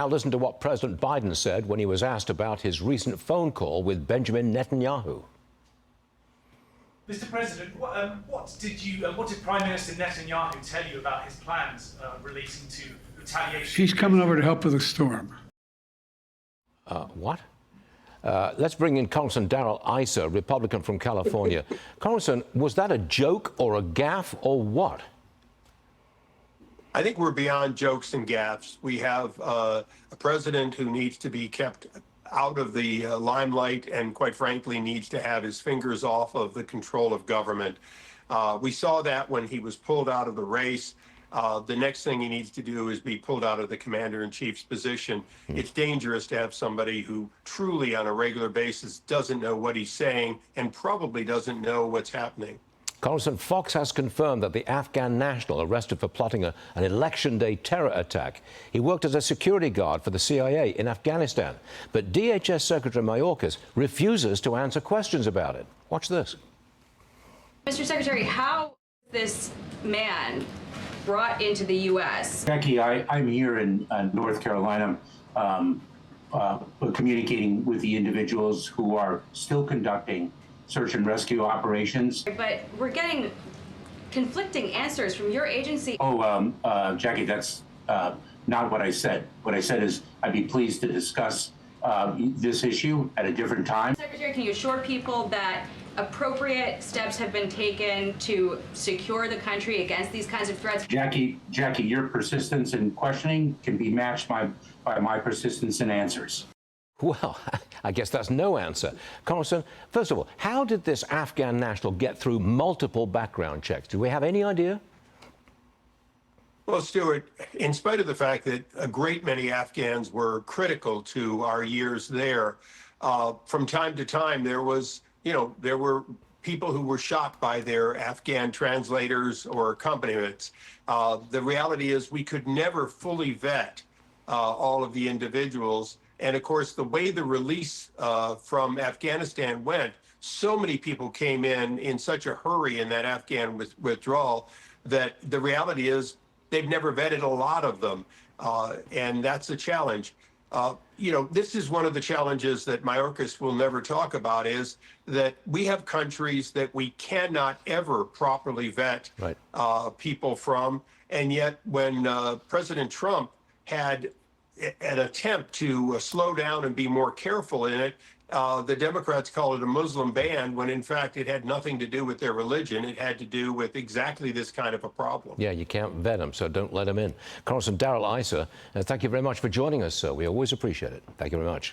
Now listen to what President Biden said when he was asked about his recent phone call with Benjamin Netanyahu. Mr. President, what did Prime Minister Netanyahu tell you about his plans relating to retaliation? He's coming over to help with the storm. What? Let's bring in Congressman Darrell Issa, Republican from California. Congressman, was that a joke or a gaffe or what? I think we're beyond jokes and gaffes. We have a president who needs to be kept out of the limelight and, quite frankly, needs to have his fingers off of the control of government. We saw that when he was pulled out of the race. The next thing he needs to do is be pulled out of the commander-in-chief's position. It's dangerous to have somebody who truly, on a regular basis, doesn't know what he's saying and probably doesn't know what's happening. Congressman, Fox has confirmed that the Afghan national arrested for plotting an election day terror attack. He worked as a security guard for the CIA in Afghanistan. But DHS Secretary Mayorkas refuses to answer questions about it. Watch this. Mr. Secretary, how was this man brought into the U.S.? Jackie, I'm here in North Carolina communicating with the individuals who are still conducting search and rescue operations. But we're getting conflicting answers from your agency. Jackie, that's not what I said. What I said is I'd be pleased to discuss this issue at a different time. Secretary, can you assure people that appropriate steps have been taken to secure the country against these kinds of threats? Jackie, your persistence in questioning can be matched by my persistence in answers. Well, I guess that's no answer. Congressman, first of all, how did this Afghan national get through multiple background checks? Do we have any idea? Well, Stuart, in spite of the fact that a great many Afghans were critical to our years there, from time to time there were people who were shocked by their Afghan translators or accompaniments. The reality is we could never fully vet all of the individuals. And of course, the way the release from Afghanistan went, so many people came in such a hurry in that Afghan withdrawal that the reality is they've never vetted a lot of them. And that's a challenge. This is one of the challenges that Mayorkas will never talk about, is that we have countries that we cannot ever properly vet people from. And yet when President Trump had an attempt to slow down and be more careful in it, the Democrats call it a Muslim ban, when in fact it had nothing to do with their religion. It had to do with exactly this kind of a problem. Yeah, you can't vet them, so don't let them in. Congressman Darrell Issa, thank you very much for joining us, sir. We always appreciate it. Thank you very much.